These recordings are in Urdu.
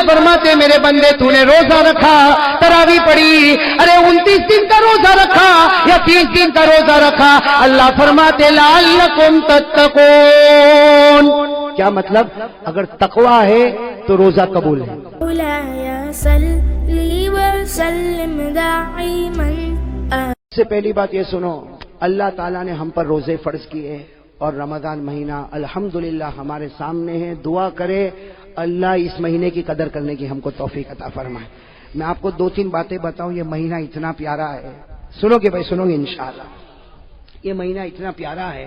فرماتے میرے بندے تو نے روزہ رکھا، تراویح پڑھی، ارے 29 دن کا روزہ رکھا یا 30 دن کا روزہ رکھا، اللہ فرماتے لعلکم تتقون۔ کیا مطلب؟ اگر تقوی ہے تو روزہ قبول ہے۔ اس سے پہلی بات یہ سنو، اللہ تعالیٰ نے ہم پر روزے فرض کیے اور رمضان مہینہ الحمدللہ ہمارے سامنے ہے۔ دعا کرے اللہ اس مہینے کی قدر کرنے کی ہم کو توفیق عطا فرمائے۔ میں آپ کو 2-3 باتیں بتاؤں، یہ مہینہ اتنا پیارا ہے، سنو گے بھائی؟ سنو گے انشاءاللہ۔ یہ مہینہ اتنا پیارا ہے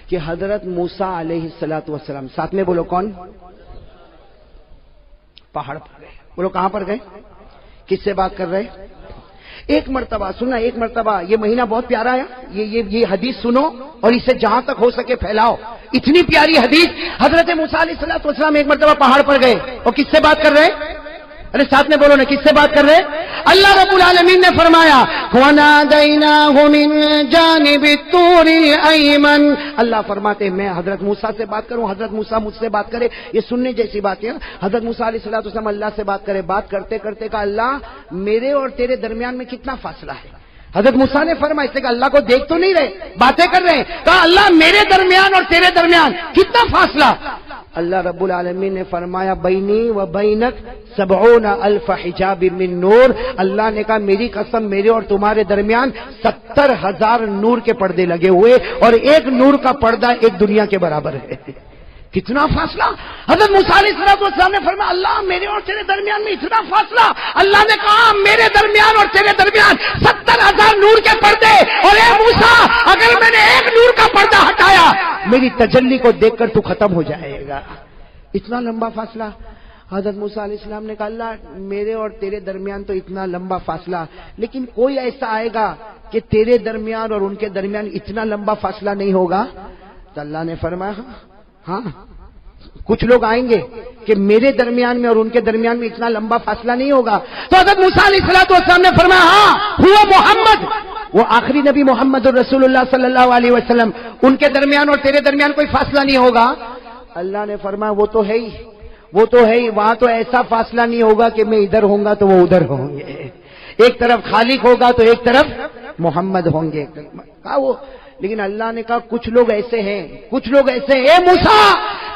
کہ حضرت موسیٰ علیہ السلام، ساتھ میں بولو کون؟ پہاڑ پر گئے۔ بولو کہاں پر گئے؟ کس سے بات کر رہے؟ ایک مرتبہ سننا، ایک مرتبہ، یہ مہینہ بہت پیارا ہے، یہ حدیث سنو اور اسے جہاں تک ہو سکے پھیلاؤ۔ اتنی پیاری حدیث، حضرت موسیٰ علیہ السلام ایک مرتبہ پہاڑ پر گئے اور کس سے بات کر رہے؟ ارے ساتھ میں بولو نا، کس سے بات کر رہے؟ اللہ رب العالمین نے فرمایا وَنَادَيْنَاهُ مِن جَانِبِ الطُّورِ الْأَيْمَنِ۔ اللہ فرماتے میں حضرت موسیٰ سے بات کروں، حضرت موسیٰ مجھ سے بات کرے، یہ سننے جیسی بات ہے۔ حضرت موسیٰ علیہ السلام اللہ سے بات کرے، بات کرتے کرتے کہا اللہ میرے اور تیرے درمیان میں کتنا فاصلہ ہے؟ حضرت موسیٰ نے فرمایا، اس نے کہا اللہ کو دیکھ تو نہیں رہے، باتیں کر رہے ہیں، کہا اللہ میرے درمیان اور تیرے درمیان کتنا فاصلہ؟ اللہ رب العالمین نے فرمایا بینی و بینک 70,000 حجاب من نور۔ اللہ نے کہا میری قسم میرے اور تمہارے درمیان 70,000 نور کے پردے لگے ہوئے اور ایک نور کا پردہ ایک دنیا کے برابر ہے۔ کتنا فاصلہ؟ حضرت موسیٰ علیہ السلام نے فرمایا اللہ میرے اور تیرے درمیان میں اتنا فاصلہ؟ اللہ نے کہا میرے درمیان اور تیرے درمیان 70,000 نور کے پردے، اور اے موسیٰ اگر میں نے ایک نور کا پردہ ہٹایا میری تجلی کو دیکھ کر تو ختم ہو جائے گا۔ اتنا لمبا فاصلہ۔ حضرت موسیٰ علیہ السلام نے کہا اللہ میرے اور تیرے درمیان تو اتنا لمبا فاصلہ، لیکن کوئی ایسا آئے گا کہ تیرے درمیان اور ان کے درمیان اتنا لمبا فاصلہ نہیں ہوگا؟ تو اللہ نے فرمایا ہاں کچھ لوگ آئیں گے کہ میرے درمیان میں اور ان کے درمیان میں اتنا لمبا فاصلہ نہیں ہوگا۔ تو حضرت موسیٰ علیہ السلام نے فرمایا ہاں ہوا محمد، وہ آخری نبی محمد الرسول اللہ صلی اللہ علیہ وسلم، ان کے درمیان اور تیرے درمیان کوئی فاصلہ نہیں ہوگا؟ اللہ نے فرمایا وہ تو ہے ہی، وہ تو ہے ہی، وہاں تو ایسا فاصلہ نہیں ہوگا کہ میں ادھر ہوں گا تو وہ ادھر ہوں گے، ایک طرف خالق ہوگا تو ایک طرف محمد ہوں گے۔ کہا وہ، لیکن اللہ نے کہا کچھ لوگ ایسے ہیں، کچھ لوگ ایسے ہیں، اے موسیٰ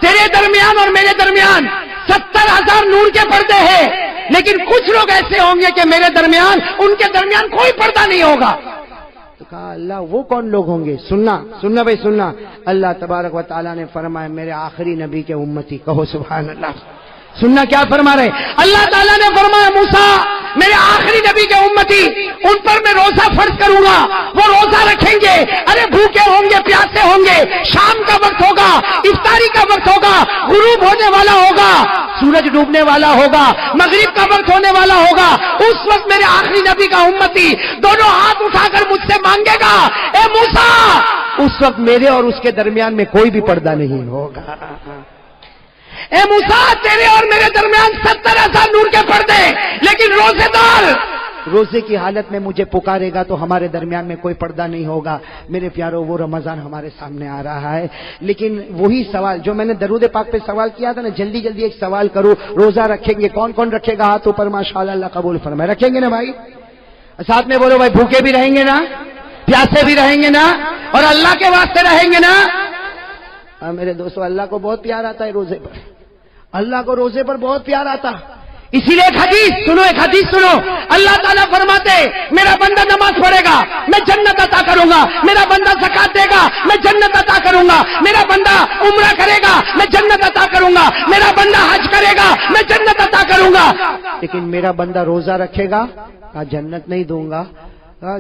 تیرے درمیان اور میرے درمیان 70,000 نور کے پردے ہیں، لیکن کچھ لوگ ایسے ہوں گے کہ میرے درمیان ان کے درمیان کوئی پردہ نہیں ہوگا۔ تو کہا اللہ وہ کون لوگ ہوں گے؟ سننا بھائی سننا، اللہ تبارک و تعالیٰ نے فرمایا میرے آخری نبی کے امتی، کہو سبحان اللہ۔ سننا کیا فرما رہے؟ اللہ تعالیٰ نے فرمایا موسیٰ میرے آخری نبی کے امتی ان پر میں روزہ فرض کروں گا، وہ روزہ رکھیں گے، ارے بھوکے ہوں گے، پیاسے ہوں گے، شام کا وقت ہوگا، افطاری کا وقت ہوگا، غروب ہونے والا ہوگا، سورج ڈوبنے والا ہوگا، مغرب کا وقت ہونے والا ہوگا، اس وقت میرے آخری نبی کا امتی دونوں ہاتھ اٹھا کر مجھ سے مانگے گا اے موسیٰ، اس وقت میرے اور اس کے درمیان میں کوئی بھی پردہ نہیں ہوگا۔ اے موسیٰ تیرے اور میرے درمیان 70,000 نور کے پردے، لیکن روزے دار روزے کی حالت میں مجھے پکارے گا تو ہمارے درمیان میں کوئی پردہ نہیں ہوگا۔ میرے پیارو وہ رمضان ہمارے سامنے آ رہا ہے، لیکن وہی سوال جو میں نے درود پاک پہ سوال کیا تھا نا، جلدی جلدی ایک سوال کروں، روزہ رکھیں گے کون کون رکھے گا؟ ہاتھ اوپر ماشاءاللہ، اللہ قبول فرمائے۔ رکھیں گے نا بھائی؟ ساتھ میں بولو بھائی بھوکے بھی رہیں گے نا، پیاسے بھی رہیں گے نا، اور اللہ کے واسطے رہیں گے نا؟ میرے دوستو اللہ کو بہت پیار آتا ہے روزے پر، اللہ کو روزے پر بہت پیار آتا، اسی لیے ایک حدیث سنو، اللہ تعالیٰ فرماتے میرا بندہ نماز پڑھے گا میں جنت عطا کروں گا، میرا بندہ زکات دے گا میں جنت عطا کروں گا، میرا بندہ عمرہ کرے گا میں جنت عطا کروں گا، میرا بندہ حج کرے گا میں جنت عطا کروں گا، لیکن میرا بندہ روزہ رکھے گا جنت نہیں دوں گا،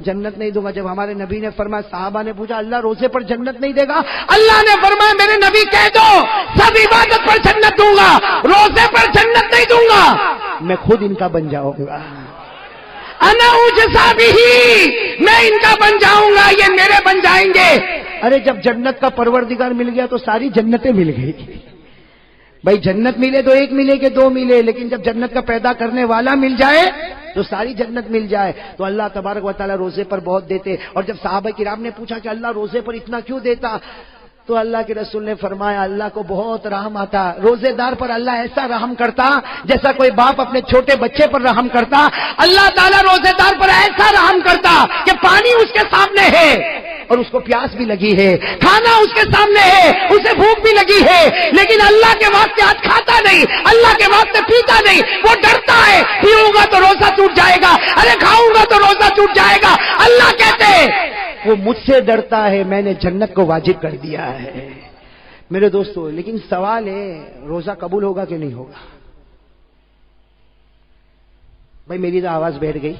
جنت نہیں دوں گا۔ جب ہمارے نبی نے فرمایا، صحابہ نے پوچھا اللہ روزے پر جنت نہیں دے گا؟ اللہ نے فرمایا میرے نبی کہہ دو سب عبادت پر جنت دوں گا، روزے پر جنت نہیں دوں گا، میں خود ان کا بن جاؤں گا، انا اجزا بہی، میں ان کا بن جاؤں گا، یہ میرے بن جائیں گے۔ ارے جب جنت کا پروردگار مل گیا تو ساری جنتیں مل گئی۔ بھائی جنت ملے تو ایک ملے کہ دو ملے، لیکن جب جنت کا پیدا کرنے والا مل جائے تو ساری جنت مل جائے۔ تو اللہ تبارک و تعالیٰ روزے پر بہت دیتے، اور جب صحابہ کرام نے پوچھا کہ اللہ روزے پر اتنا کیوں دیتا، تو اللہ کے رسول نے فرمایا اللہ کو بہت رحم آتا، روزے دار پر اللہ ایسا رحم کرتا جیسا کوئی باپ اپنے چھوٹے بچے پر رحم کرتا۔ اللہ تعالیٰ روزے دار پر ایسا رحم کرتا کہ پانی اس کے سامنے ہے اور اس کو پیاس بھی لگی ہے، کھانا اس کے سامنے ہے، اسے بھوک بھی لگی ہے، لیکن اللہ کے واسطے آج کھاتا نہیں، اللہ کے واسطے پیتا نہیں، وہ ڈرتا ہے پیوں گا تو روزہ ٹوٹ جائے گا، ارے کھاؤں گا تو روزہ ٹوٹ جائے گا۔ اللہ کہتے ہیں وہ مجھ سے ڈرتا ہے، میں نے جنت کو واجب کر دیا ہے۔ میرے دوستو، لیکن سوال ہے روزہ قبول ہوگا کہ نہیں ہوگا؟ بھائی میری تو آواز بیٹھ گئی،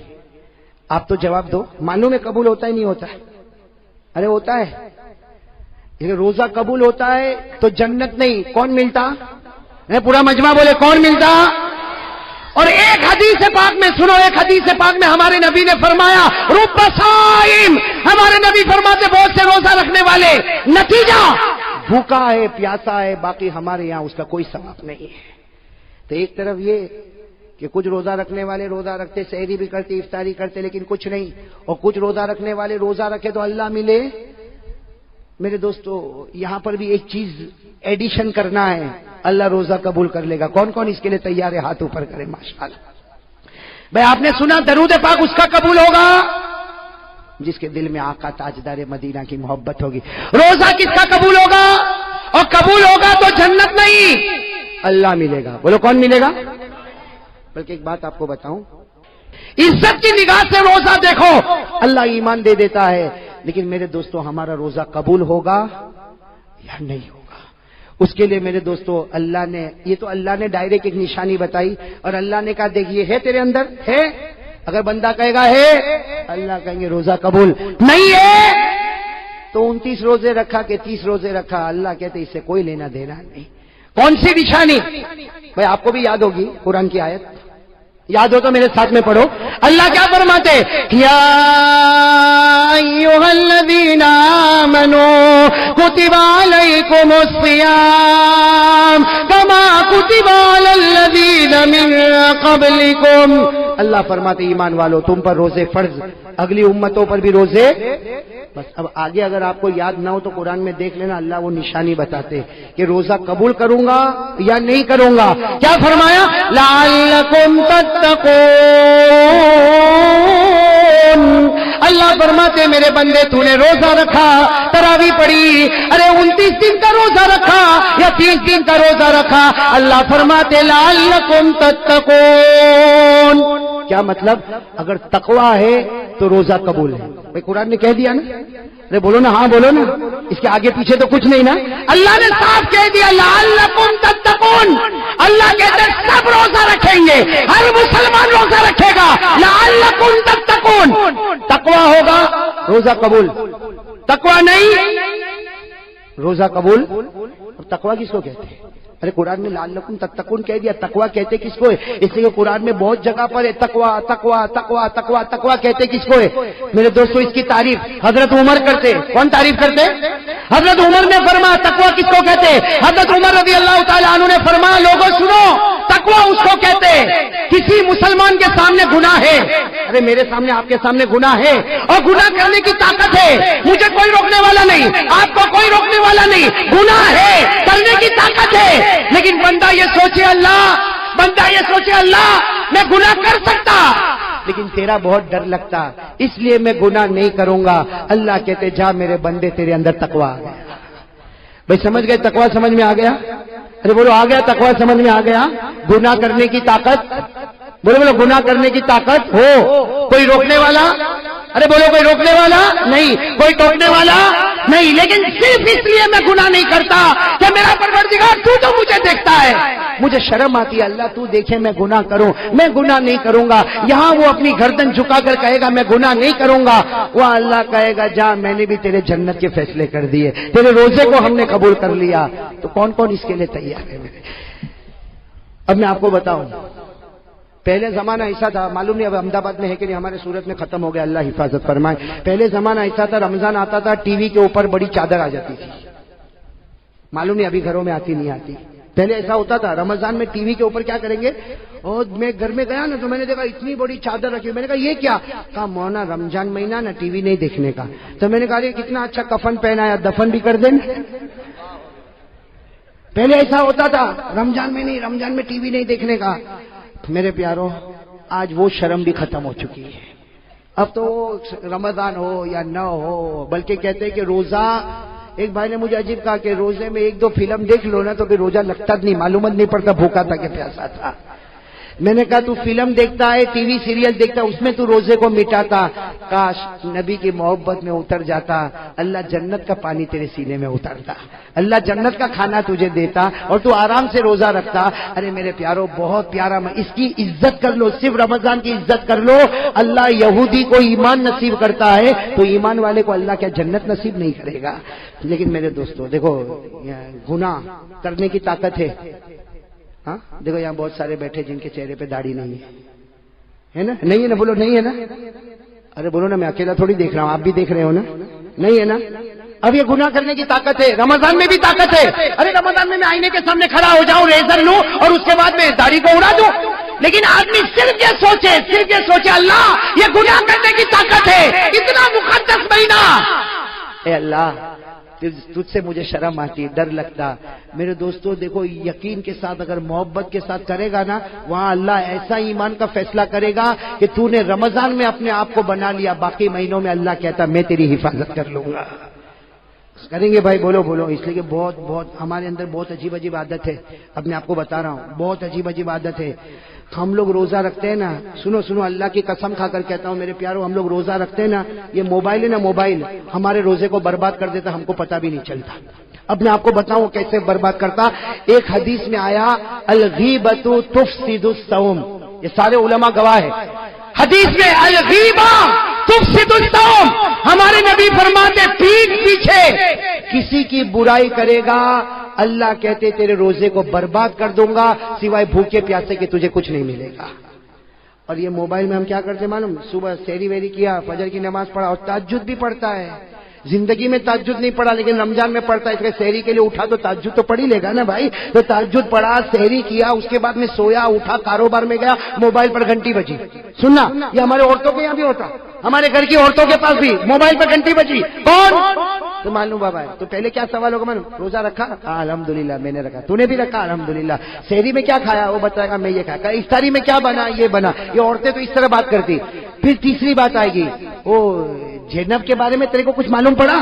آپ تو جواب دو، معلوم ہے قبول ہوتا ہی نہیں ہوتا؟ ارے ہوتا ہے، لیکن روزہ قبول ہوتا ہے تو جنت نہیں، کون ملتا؟ پورا مجمع بولے کون ملتا؟ اور ایک حدیث پاک میں سنو، ایک حدیث پاک میں ہمارے نبی نے فرمایا رب صائم، ہمارے نبی فرماتے بہت سے روزہ رکھنے والے نتیجہ بھوکا ہے، پیاسا ہے، باقی ہمارے یہاں اس کا کوئی ثواب نہیں ہے۔ تو ایک طرف یہ کہ کچھ روزہ رکھنے والے روزہ رکھتے، سحری بھی کرتے، افطاری کرتے، لیکن کچھ نہیں، اور کچھ روزہ رکھنے والے روزہ رکھے تو اللہ ملے۔ میرے دوستو یہاں پر بھی ایک چیز ایڈیشن کرنا ہے، اللہ روزہ قبول کر لے گا۔ کون کون اس کے لیے تیار ہے؟ ہاتھ اوپر کرے ماشاءاللہ۔ بھائی آپ نے سنا درود پاک اس کا قبول ہوگا جس کے دل میں آقا تاجدار مدینہ کی محبت ہوگی۔ روزہ کس کا قبول ہوگا؟ اور قبول ہوگا تو جنت نہیں اللہ ملے گا۔ بولو کون ملے گا؟ بلکہ ایک بات آپ کو بتاؤں، عزت کی نگاہ سے روزہ دیکھو، اللہ ایمان دے دیتا ہے، لیکن میرے دوستو ہمارا روزہ قبول ہوگا یا نہیں ہوگا؟ اس کے لیے میرے دوستو اللہ نے، یہ تو اللہ نے ڈائریکٹ ایک نشانی بتائی، اور اللہ نے کہا دیکھ یہ ہے تیرے اندر ہے، اگر بندہ کہے گا ہے، اللہ کہیں گے روزہ قبول، نہیں ہے تو 29 روزے رکھا کہ 30 روزے رکھا، اللہ کہتے اس سے کوئی لینا دینا نہیں۔ کون سی نشانی؟ بھائی آپ کو بھی یاد ہوگی قرآن کی آیت، یاد ہو تو میرے ساتھ میں پڑھو۔ اللہ کیا فرماتے؟ یا ایھا الذین آمنوا کتب علیکم الصیام کما کتب علی الذین من قبلکم۔ اللہ فرماتے ایمان والو تم پر روزے فرض، اگلی امتوں پر بھی روزے۔ بس اب آگے اگر آپ کو یاد نہ ہو تو قرآن میں دیکھ لینا، اللہ وہ نشانی بتاتے کہ روزہ قبول کروں گا یا نہیں کروں گا۔ کیا فرمایا؟ لعلکم تتقون۔ اللہ فرماتے میرے بندے تو نے روزہ رکھا، تراویح پڑھی، ارے 29 دن کا روزہ رکھا یا 30 دن کا روزہ رکھا، اللہ فرماتے لعلکم تتقون۔ کیا مطلب؟ اگر تقویٰ ہے تو روزہ قبول ہے۔ بھائی قرآن نے کہہ دیا نا، ارے بولو نا، ہاں بولو نا، اس کے آگے پیچھے تو کچھ نہیں نا، اللہ نے صاف کہہ دیا لعلکم تتقون۔ اللہ کہتے سب روزہ رکھیں گے، ہر مسلمان روزہ رکھے گا، لعلکم تتقون۔ تقویٰ ہوگا روزہ قبول، تقویٰ نہیں روزہ قبول۔ اور تقویٰ کس کو کہتے ہیں؟ ارے قرآن میں لعلکم تتقون کہہ دیا، تقویٰ کہتے کس کو ہے؟ اس لیے قرآن میں بہت جگہ پر ہے تقویٰ تقویٰ تقویٰ تقویٰ تقویٰ کہتے کس کو ہے؟ میرے دوستو اس کی تعریف حضرت عمر کرتے۔ کون تعریف کرتے؟ حضرت عمر نے فرمایا تقویٰ کس کو کہتے؟ حضرت عمر رضی اللہ تعالیٰ عنہ نے فرمایا لوگوں سنو، تقویٰ اس کو کہتے کسی مسلمان کے سامنے گناہ ہے، ارے میرے سامنے آپ کے سامنے گناہ ہے اور گناہ کرنے کی طاقت ہے، مجھے کوئی روکنے والا نہیں، آپ کو کوئی روکنے والا نہیں، گناہ ہے کرنے کی طاقت ہے، لیکن بندہ یہ سوچے اللہ میں گناہ کر سکتا لیکن تیرا بہت ڈر لگتا اس لیے میں گناہ نہیں کروں گا۔ اللہ کہتے جا میرے بندے تیرے اندر تقویٰ آ گیا۔ بھائی سمجھ گئے؟ تقویٰ سمجھ میں آ گیا؟ ارے بولو آ گیا؟ تقویٰ سمجھ میں آ گیا؟ گناہ کرنے کی طاقت، بولو گناہ کرنے کی طاقت ہو، کوئی روکنے والا، ارے بولو کوئی روکنے والا نہیں، کوئی ٹوکنے والا نہیں، لیکن صرف اس لیے میں گناہ نہیں کرتا کہ میرا پروردگار تو مجھے دیکھتا ہے، مجھے شرم آتی ہے اللہ تو دیکھے میں گناہ کروں، میں گناہ نہیں کروں گا۔ یہاں وہ اپنی گردن جھکا کر کہے گا میں گناہ نہیں کروں گا، وہ اللہ کہے گا جا میں نے بھی تیرے جنت کے فیصلے کر دیے، تیرے روزے کو ہم نے قبول کر لیا۔ تو کون کون اس کے لیے تیار ہے؟ اب میں آپ کو بتاؤں، پہلے زمانہ ایسا تھا، معلوم نہیں اب احمد آباد میں ہے کہ نہیں، ہمارے صورت میں ختم ہو گیا، اللہ حفاظت فرمائے۔ پہلے زمانہ ایسا تھا، رمضان آتا تھا ٹی وی کے اوپر بڑی چادر آ جاتی تھی، معلوم نہیں ابھی گھروں میں آتی نہیں آتی۔ پہلے ایسا ہوتا تھا رمضان میں ٹی وی کے اوپر کیا کریں گے، اور میں گھر میں گیا نا تو میں نے دیکھا اتنی بڑی چادر رکھی، میں نے کہا یہ کیا؟ کہا مولانا رمضان مہینہ نا ٹی وی نہیں دیکھنے کا۔ تو میں نے کہا یہ کتنا اچھا کفن پہنایا، دفن بھی کر دیں۔ پہلے ایسا ہوتا تھا رمضان میں نہیں، رمضان میں ٹی وی نہیں دیکھنے کا. میرے پیاروں آج وہ شرم بھی ختم ہو چکی ہے. اب تو رمضان ہو یا نہ ہو، بلکہ کہتے ہیں کہ روزہ، ایک بھائی نے مجھے عجیب کہا کہ روزے میں 1-2 فلم دیکھ لو نا تو پھر روزہ لگتا نہیں، معلومات نہیں پڑتا بھوکا تھا کہ پیاسا تھا. میں نے کہا تو فلم دیکھتا ہے، ٹی وی سیریل دیکھتا ہے، اس میں تو روزے کو مٹاتا. کاش نبی کی محبت میں اتر جاتا، اللہ جنت کا پانی تیرے سینے میں اترتا، اللہ جنت کا کھانا تجھے دیتا اور تو آرام سے روزہ رکھتا. ارے میرے پیاروں بہت پیارا، اس کی عزت کر لو، صرف رمضان کی عزت کر لو. اللہ یہودی کو ایمان نصیب کرتا ہے تو ایمان والے کو اللہ کیا جنت نصیب نہیں کرے گا. لیکن میرے دوستو دیکھو، گناہ کرنے کی طاقت ہے. ہاں دیکھو یہاں بہت سارے بیٹھے جن کے چہرے پہ داڑھی نہیں ہے نا؟ نہیں ہے نا؟ بولو نہیں ہے نا. ارے بولو نا، میں اکیلا تھوڑی دیکھ رہا ہوں، آپ بھی دیکھ رہے ہو نا؟ نہیں ہے نا؟ اب یہ گناہ کرنے کی طاقت ہے، رمضان میں بھی طاقت ہے. ارے رمضان میں آئینے کے سامنے کھڑا ہو جاؤں، ریزر لوں اور اس کے بعد میں داڑھی کو اڑا دوں. لیکن آدمی صرف یہ سوچے اللہ یہ گناہ کرنے کی طاقت ہے، اتنا مقدس مہینہ. اے اللہ تجھ سے مجھے شرم آتی، ڈر لگتا. میرے دوستو دیکھو، یقین کے ساتھ اگر محبت کے ساتھ کرے گا نا، وہاں اللہ ایسا ایمان کا فیصلہ کرے گا کہ تو نے رمضان میں اپنے آپ کو بنا لیا، باقی مہینوں میں اللہ کہتا میں تیری حفاظت کر لوں گا. کریں گے بھائی؟ بولو بولو. اس لیے کہ بہت ہمارے اندر بہت عجیب عجیب عادت ہے. اب میں آپ کو بتا رہا ہوں، بہت عجیب عجیب عادت ہے. ہم لوگ روزہ رکھتے ہیں نا، سنو اللہ کی قسم کھا کر کہتا ہوں میرے پیاروں، ہم لوگ روزہ رکھتے ہیں نا، یہ موبائل ہے نا، موبائل ہمارے روزے کو برباد کر دیتا، ہم کو پتہ بھی نہیں چلتا. اب میں آپ کو بتاؤں کیسے برباد کرتا. ایک حدیث میں آیا الغیبۃ تفسد الصوم، یہ سارے علماء گواہ ہیں. حدیث میں الغیبہ تفسد الصوم، ہمارے نبی فرماتے پیٹھ پیچھے کسی کی برائی کرے گا اللہ کہتے تیرے روزے کو برباد کر دوں گا، سوائے بھوکے پیاسے کے تجھے کچھ نہیں ملے گا. اور یہ موبائل میں ہم کیا کرتے معلوم؟ صبح سحری ویری کیا، فجر کی نماز پڑھا اور تہجد بھی پڑھتا ہے. زندگی میں تہجد نہیں پڑھا لیکن رمضان میں پڑھتا ہے. اس کے سحری کے لیے اٹھا تو تہجد تو پڑھ ہی لے گا نا بھائی. تو تہجد پڑھا، سحری کیا، اس کے بعد میں سویا، اٹھا، کاروبار میں گیا، موبائل پر گھنٹی بجی. سننا، یہ ہمارے عورتوں کے یہاں بھی ہوتا، ہمارے گھر کی عورتوں کے پاس بھی موبائل پر گھنٹی بجی. کون؟ تو معلوم بابا ہے. تو پہلے کیا سوال ہوگا معلوم؟ روزہ رکھا؟ الحمدللہ میں نے رکھا. تو نے بھی رکھا؟ الحمدللہ. سحری میں کیا کھایا؟ وہ بتائے گا میں یہ کھایا. افطاری میں کیا بنا؟ یہ بنا. یہ عورتیں تو اس طرح بات کرتی. پھر تیسری بات آئے گی، وہ زینب کے بارے میں تیرے کو کچھ معلوم پڑا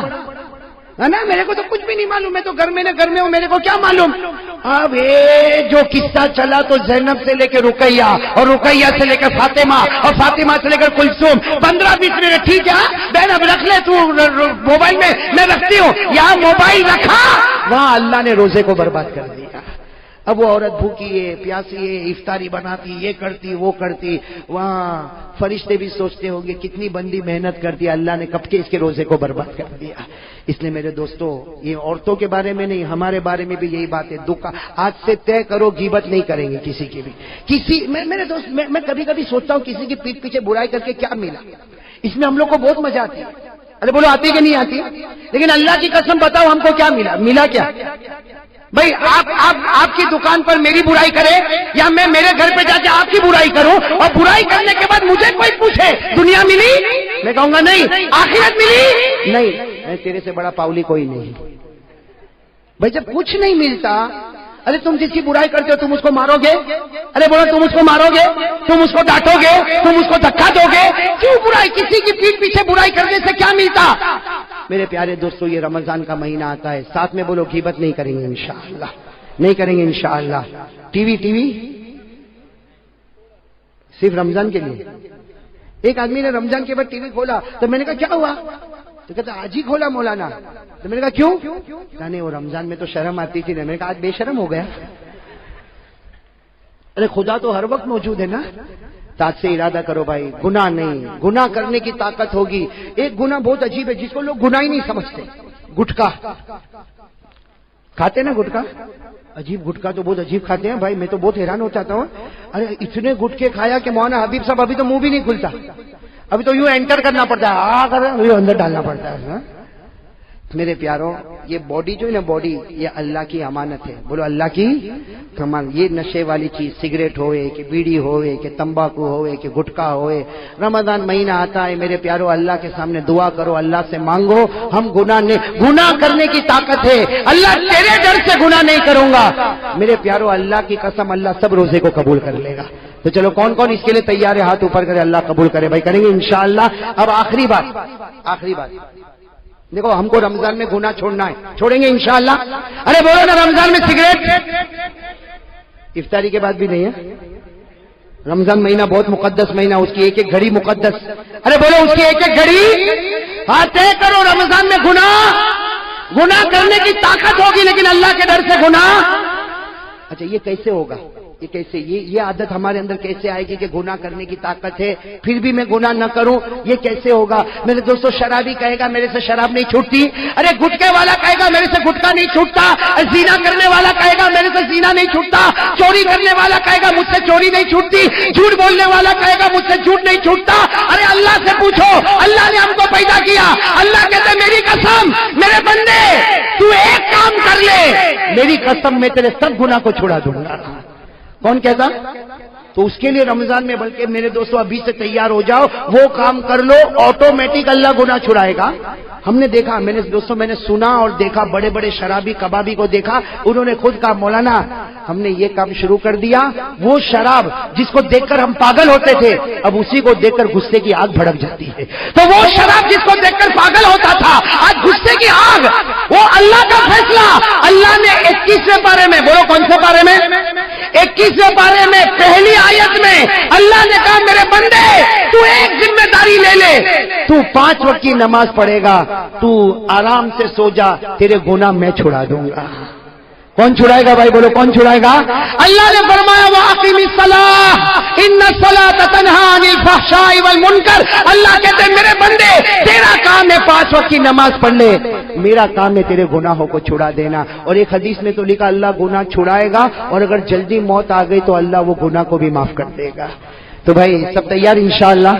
ہے نا؟ میرے کو تو کچھ بھی نہیں معلوم، میں تو گھر میں ہوں، میرے کو کیا معلوم. اب یہ جو قصہ چلا تو زینب سے لے کے رقیہ اور رقیہ سے لے کر فاطمہ اور فاطمہ سے لے کر کلثوم، 15-20 منٹ. ٹھیک ہے بہن اب رکھ لے تو موبائل میں رکھتی ہوں. یہاں موبائل رکھا، وہاں اللہ نے روزے کو برباد کر دیا. اب وہ عورت بھوکی ہے، پیاسی ہے، افطاری بناتی، یہ کرتی وہ کرتی. وہاں فرشتے بھی سوچتے ہوں گے کتنی بندی محنت کرتی، اللہ نے کب کے اس کے روزے کو برباد کر دیا. اس لیے میرے دوستو، یہ عورتوں کے بارے میں نہیں، ہمارے بارے میں بھی یہی بات ہے. دکھ آج سے طے کرو غیبت نہیں کریں گے کسی کی بھی. میرے دوست، میں کبھی کبھی سوچتا ہوں کسی کی پیٹھ پیچھے برائی کر کے کیا ملا. اس میں ہم لوگ کو بہت مزہ آتی ہے. ارے بولو آتی کہ نہیں آتی؟ لیکن اللہ کی قسم بتاؤ ہم کو کیا ملا کیا؟ بھائی آپ کی دکان پر میری برائی کرے یا میں میرے گھر پہ جا کے آپ کی برائی کروں اور برائی کرنے کے بعد مجھے کوئی پوچھے دنیا ملی؟ میں کہوں گا نہیں. آخرت ملی؟ نہیں. تیرے سے بڑا پاؤلی کوئی نہیں. بھائی جب کچھ نہیں ملتا، ارے تم جس کی برائی کرتے ہو تم اس کو مارو گے؟ ارے بولو تم اس کو مارو گے؟ تم اس کو ڈانٹو گے؟ تم اس کو دھکا دو گے؟ کیوں برائی؟ کسی کی پیٹھ پیچھے برائی کرنے سے کیا ملتا؟ میرے پیارے دوستو، یہ رمضان کا مہینہ آتا ہے، ساتھ میں بولو غیبت نہیں کریں گے انشاءاللہ، نہیں کریں گے انشاءاللہ. ٹی وی صرف رمضان کے لیے. ایک آدمی نے رمضان کے بعد ٹی وی کھولا تو میں نے کہا کیا ہوا؟ تو کہتا آج ہی کھولا مولانا. تو میں نے کہا کیوں؟ کہا نہیں وہ رمضان میں تو شرم آتی تھی. میں نے کہا آج بے شرم ہو گیا. ارے خدا تو ہر وقت موجود ہے نا. تاج سے ارادہ کرو بھائی، گناہ نہیں، گناہ کرنے کی طاقت ہوگی. ایک گناہ بہت عجیب ہے جس کو لوگ گناہ ہی نہیں سمجھتے. گٹکا کھاتے نا، گٹکا عجیب، گٹکا تو بہت عجیب کھاتے ہیں بھائی. میں تو بہت حیران ہو جاتا ہوں. ارے اتنے گٹکے کھایا کہ مولانا حبیب صاحب ابھی تو منہ بھی نہیں کھلتا، ابھی تو یوں انٹر کرنا پڑتا ہے، اندر ڈالنا پڑتا ہے. میرے پیاروں، یہ باڈی جو ہے نا، باڈی یہ اللہ کی امانت ہے. بولو اللہ کی امانت. یہ نشے والی چیز سگریٹ ہوئے کہ بیڑی ہوئے کہ تمباکو ہوئے کہ گٹکا ہوئے، رمضان مہینہ آتا ہے میرے پیاروں، اللہ کے سامنے دعا کرو، اللہ سے مانگو. ہم گناہ کرنے کی طاقت ہے. اللہ تیرے ڈر سے گناہ نہیں کروں گا. میرے پیاروں، اللہ کی قسم، اللہ سب روزے کو قبول کر لے گا. تو چلو کون کون اس کے لیے تیار ہے؟ ہاتھ اوپر کرے. اللہ قبول کرے بھائی، کریں گے انشاءاللہ. اب آخری بات دیکھو، ہم کو رمضان میں گناہ چھوڑنا ہے، چھوڑیں گے انشاءاللہ. ارے بولو نا، رمضان میں سگریٹ افطاری کے بعد بھی نہیں ہے. رمضان مہینہ بہت مقدس مہینہ، اس کی ایک ایک گھڑی مقدس. ارے بولو، اس کی ایک ایک گھڑی. ہاں طے کرو، رمضان میں گناہ کرنے کی طاقت ہوگی، لیکن اللہ کے ڈر سے گناہ. اچھا، یہ کیسے ہوگا؟ یہ کیسے، یہ عادت ہمارے اندر کیسے آئے گی کہ گناہ کرنے کی طاقت ہے پھر بھی میں گناہ نہ کروں؟ یہ کیسے ہوگا؟ میرے دوستو، شرابی کہے گا میرے سے شراب نہیں چھوٹتی. ارے گٹکے والا کہے گا میرے سے گٹکا نہیں چھوٹتا. زنا کرنے والا کہے گا میرے سے زنا نہیں چھوٹتا. چوری کرنے والا کہے گا مجھ سے چوری نہیں چھوٹتی. جھوٹ بولنے والا کہے گا مجھ سے جھوٹ نہیں چھوٹتا. ارے اللہ سے پوچھو، اللہ نے ہم کو پیدا کیا. اللہ کہتے میری قسم میرے بندے، تو ایک کام کر لے، میری قسم میں تیرے سب گناہ کو چھڑا دوں گا. کون کہتا؟ تو اس کے لیے رمضان میں، بلکہ میرے دوستو ابھی سے تیار ہو جاؤ، وہ کام کر لو، آٹومیٹک اللہ گناہ چھڑائے گا. ہم نے دیکھا، میں نے سنا اور دیکھا، بڑے بڑے شرابی کبابی کو دیکھا، انہوں نے خود کہا مولانا ہم نے یہ کام شروع کر دیا. وہ شراب جس کو دیکھ کر ہم پاگل ہوتے تھے، اب اسی کو دیکھ کر غصے کی آگ بھڑک جاتی ہے. تو وہ شراب جس کو دیکھ کر پاگل ہوتا تھا، آج غصے کی آگ. وہ اللہ کا فیصلہ. اللہ نے 21ویں پارے میں، بولو کون سے پارے میں؟ 21ویں پارے میں پہلی آیت میں اللہ نے کہا میرے بندے، تو ایک ذمہ داری لے لے، تو 5 وقت کی نماز پڑھے گا، تو آرام سے سو جا، تیرے گناہ میں چھڑا دوں گا. کون چھڑائے گا بھائی؟ بولو کون چھڑائے گا؟ اللہ نے فرمایا وَأَقِمِ الصَّلَاةَ إِنَّ الصَّلَاةَ تَنْهَىٰ عَنِ الْفَحْشَاءِ وَالْمُنكَرِ. اللہ کہتے ہیں میرے بندے، تیرا کام ہے 5 وقت کی نماز پڑھ لے، میرا کام ہے تیرے گناہوں کو چھڑا دینا. اور ایک حدیث میں تو لکھا اللہ گناہ چھڑائے گا، اور اگر جلدی موت آ گئی تو اللہ وہ گناہ کو بھی معاف کر دے گا. تو بھائی سب تیار انشاءاللہ؟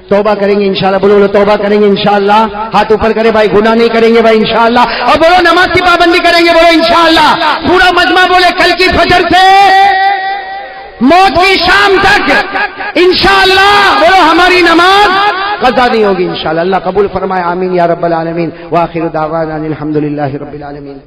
توبہ کریں گے انشاءاللہ. بولو توبہ کریں گے انشاءاللہ. ہاتھ اوپر کرے بھائی، گناہ نہیں کریں گے بھائی انشاءاللہ. اور بولو نماز کی پابندی کریں گے، بولو انشاءاللہ. پورا مجمع بولے کل کی فجر سے موت کی شام تک انشاءاللہ بولو ہماری نماز قضا نہیں ہوگی انشاءاللہ. اللہ قبول فرمائے، آمین یا رب العالمین. وآخر دعوانا الحمدللہ رب العالمین.